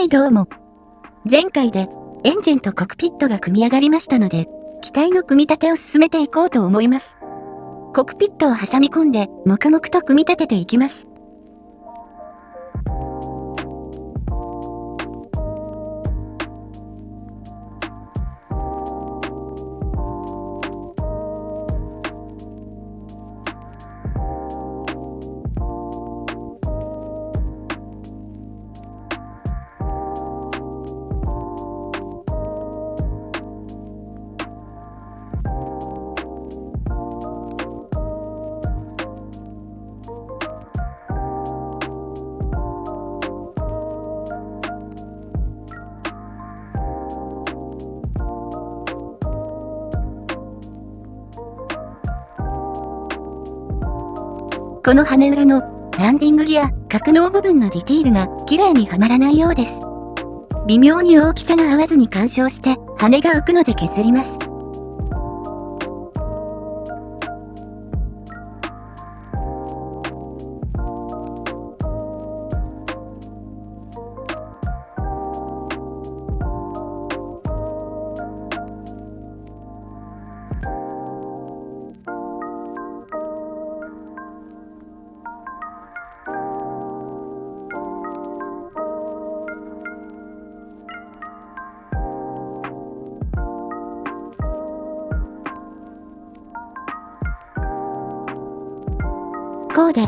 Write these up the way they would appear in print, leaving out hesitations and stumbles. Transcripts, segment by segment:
はいどうも。前回でエンジンとコクピットが組み上がりましたので、機体の組み立てを進めていこうと思います。コクピットを挟み込んで黙々と組み立てていきます。この羽裏のランディングギア、格納部分のディティールが綺麗にはまらないようです。微妙に大きさが合わずに干渉して羽が浮くので削ります。こうで。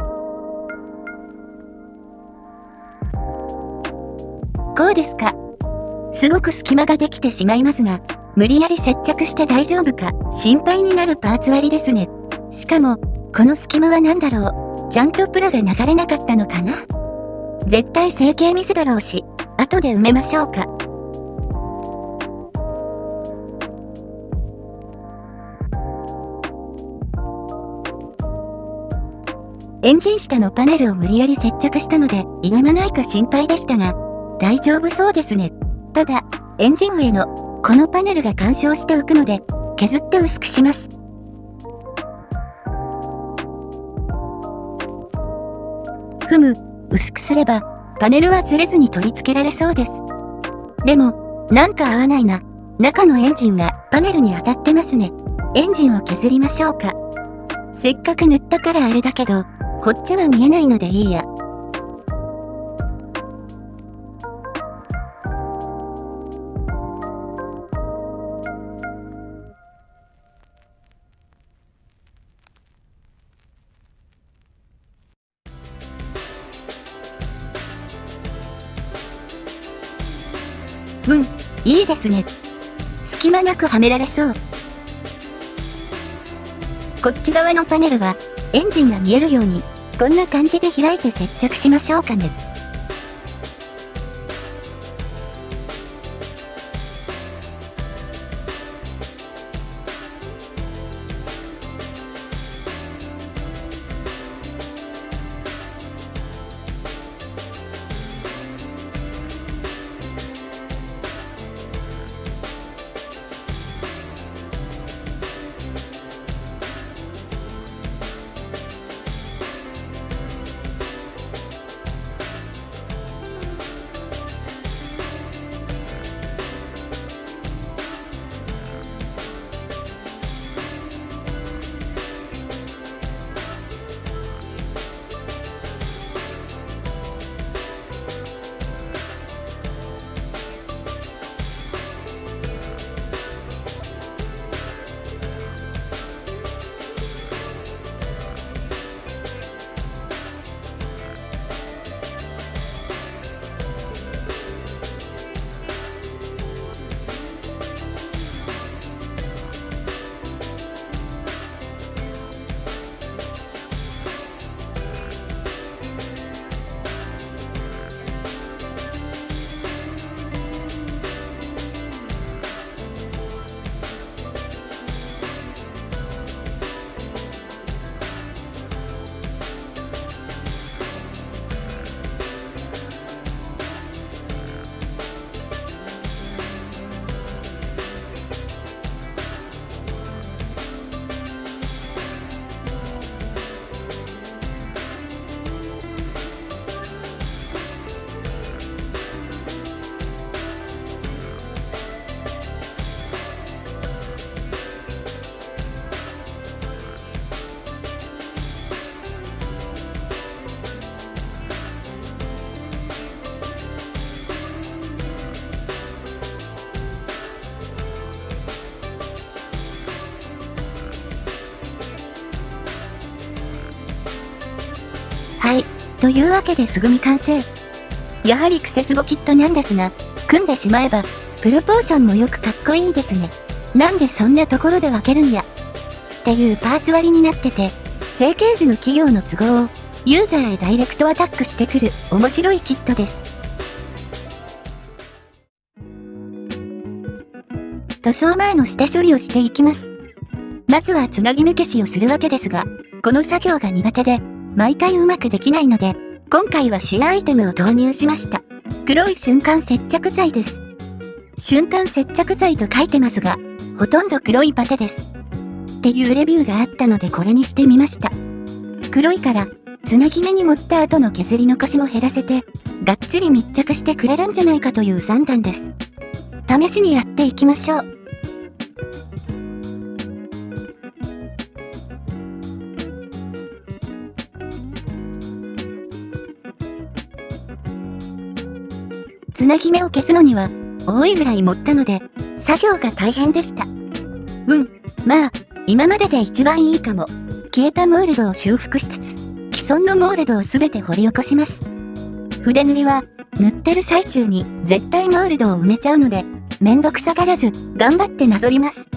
こうですか。すごく隙間ができてしまいますが、無理やり接着して大丈夫か心配になるパーツ割りですね。しかも、この隙間は何だろう。ちゃんとプラが流れなかったのかな。絶対成形ミスだろうし、後で埋めましょうか。エンジン下のパネルを無理やり接着したので、歪まないか心配でしたが、大丈夫そうですね。ただ、エンジン上のこのパネルが干渉して浮くので、削って薄くします。薄くすれば、パネルはずれずに取り付けられそうです。でも、なんか合わないな。中のエンジンがパネルに当たってますね。エンジンを削りましょうか。せっかく塗ったからあれだけど、こっちは見えないのでいいや。いいですね。隙間なくはめられそう。こっち側のパネルは、エンジンが見えるように、こんな感じで開いて接着しましょうかね。というわけですぐに完成。やはりクセスゴキットなんですが、組んでしまえば、プロポーションもよくかっこいいですね。なんでそんなところで分けるんや。っていうパーツ割りになってて、成形時の企業の都合をユーザーへダイレクトアタックしてくる面白いキットです。塗装前の下処理をしていきます。まずはつなぎ目消しをするわけですが、この作業が苦手で、毎回うまくできないので、今回はシアーアイテムを導入しました。黒い瞬間接着剤です。瞬間接着剤と書いてますが、ほとんど黒いパテです。っていうレビューがあったのでこれにしてみました。黒いから、つなぎ目に持った後の削り残しも減らせて、がっちり密着してくれるんじゃないかという算段です。試しにやっていきましょう。つなぎ目を消すのには多いぐらい持ったので作業が大変でした。まあ今までで一番いいかも。消えたモールドを修復しつつ既存のモールドをすべて掘り起こします。筆塗りは塗ってる最中に絶対モールドを埋めちゃうのでめんどくさがらず頑張ってなぞります。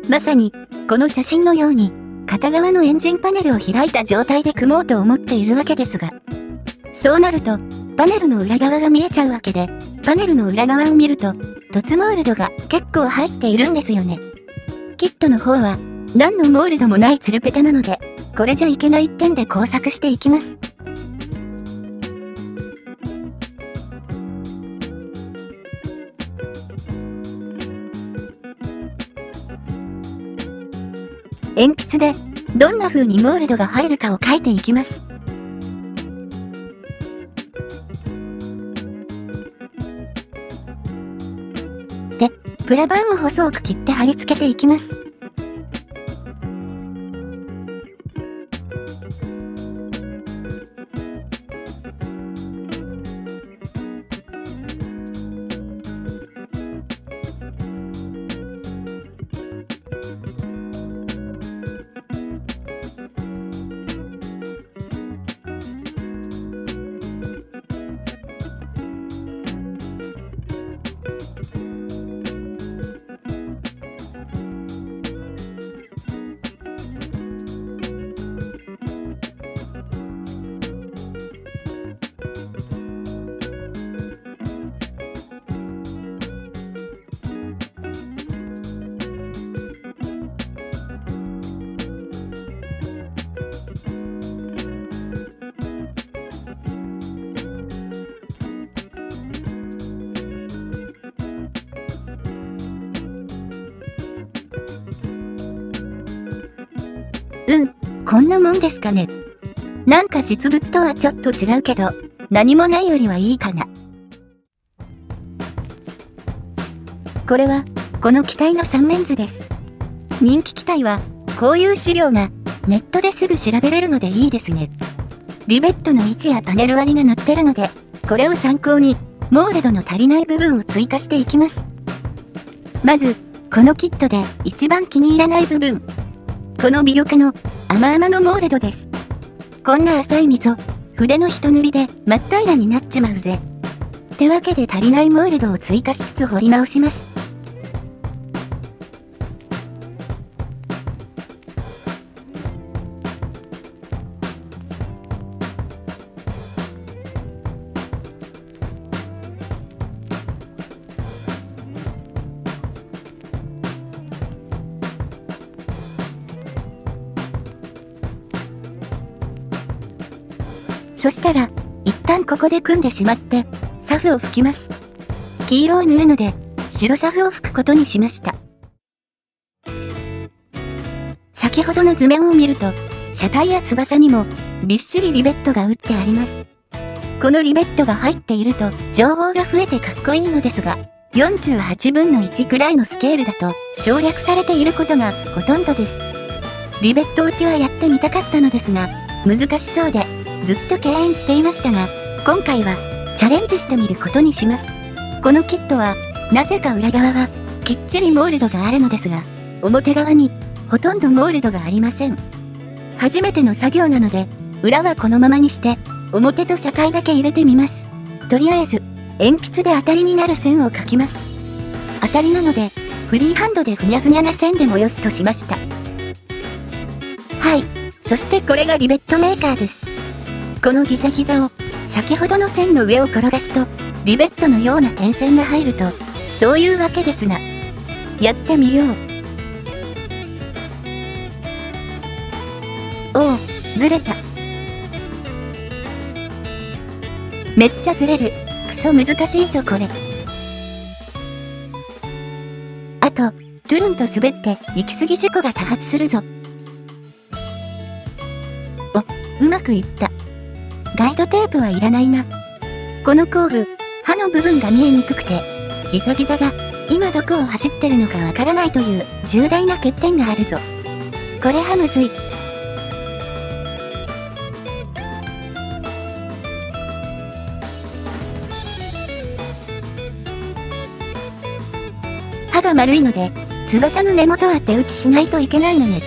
まさにこの写真のように片側のエンジンパネルを開いた状態で組もうと思っているわけですが、そうなるとパネルの裏側が見えちゃうわけで、パネルの裏側を見ると凸モールドが結構入っているんですよね。キットの方は何のモールドもないツルペタなので、これじゃいけない点で工作していきます。鉛筆でどんな風にモールドが入るかを書いていきます。で、プラ板を細く切って貼り付けていきます。こんなもんですかね。なんか実物とはちょっと違うけど、何もないよりはいいかな。これは、この機体の3面図です。人気機体は、こういう資料がネットですぐ調べれるのでいいですね。リベットの位置やパネル割りが載ってるので、これを参考に、モールドの足りない部分を追加していきます。まず、このキットで一番気に入らない部分。この尾翼の甘々のモールドです。こんな浅い溝、筆の一塗りで真っ平らになっちまうぜ。ってわけで足りないモールドを追加しつつ彫り直します。そしたら、一旦ここで組んでしまって、サフを拭きます。黄色を塗るので、白サフを拭くことにしました。先ほどの図面を見ると、車体や翼にも、びっしりリベットが打ってあります。このリベットが入っていると、情報が増えてかっこいいのですが、48分の1くらいのスケールだと省略されていることがほとんどです。リベット打ちはやってみたかったのですが、難しそうでずっと敬遠していましたが、今回はチャレンジしてみることにします。このキットはなぜか裏側はきっちりモールドがあるのですが、表側にほとんどモールドがありません。初めての作業なので、裏はこのままにして表と車体だけ入れてみます。とりあえず鉛筆で当たりになる線を描きます。当たりなのでフリーハンドでふにゃふにゃな線でもよしとしました。はい、そしてこれがリベットメーカーです。このギザギザを先ほどの線の上を転がすとリベットのような点線が入ると、そういうわけですが、やってみよう。おお、ずれた。めっちゃずれる。クソ難しいぞこれ。あと、トゥルンと滑って行き過ぎ事故が多発するぞ。うまくいった。ガイドテープはいらないな。この工具、刃の部分が見えにくくて、ギザギザが今どこを走ってるのかわからないという重大な欠点があるぞ。これはむずい。刃が丸いので、翼の根元は手打ちしないといけないのね。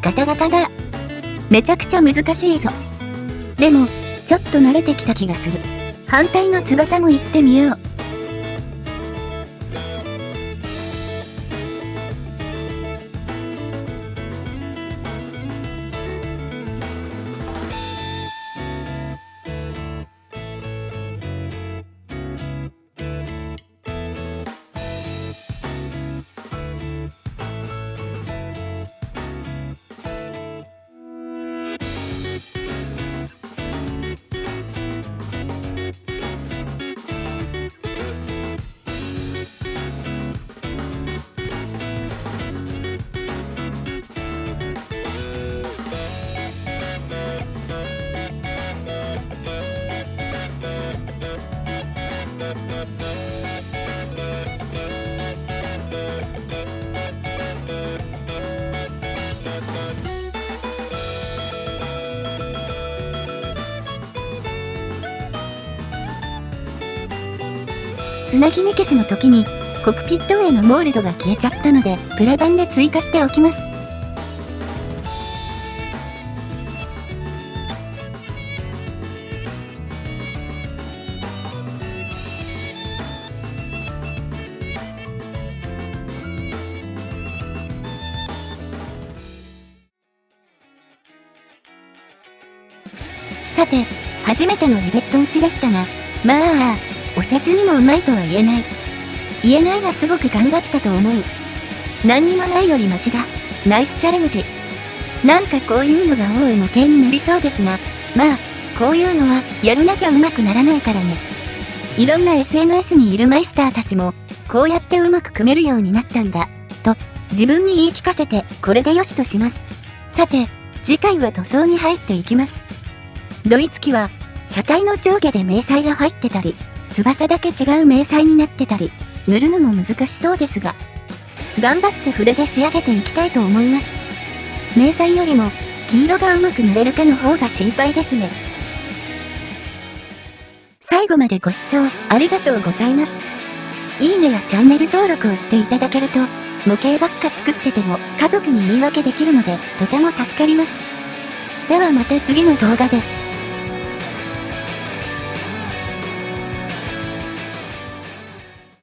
ガタガタだ。めちゃくちゃ難しいぞ。でも、ちょっと慣れてきた気がする。反対の翼も行ってみよう。つなぎ目消しの時にコックピットへのモールドが消えちゃったので、プラ板で追加しておきます。さて、初めてのリベット打ちでしたが、まあ、お世辞にもうまいとは言えない。言えないがすごく頑張ったと思う。何にもないよりマシだ。ナイスチャレンジ。なんかこういうのが多い模型になりそうですが、まあ、こういうのはやらなきゃうまくならないからね。いろんな SNS にいるマイスターたちも、こうやってうまく組めるようになったんだ、と自分に言い聞かせてこれでよしとします。さて、次回は塗装に入っていきます。ドイツ機は、車体の上下で迷彩が入ってたり、翼だけ違う迷彩になってたり、塗るのも難しそうですが、頑張って筆で仕上げていきたいと思います。迷彩よりも黄色がうまく塗れるかの方が心配ですね。最後までご視聴ありがとうございます。いいねやチャンネル登録をしていただけると、模型ばっか作ってても家族に言い訳できるのでとても助かります。ではまた次の動画で。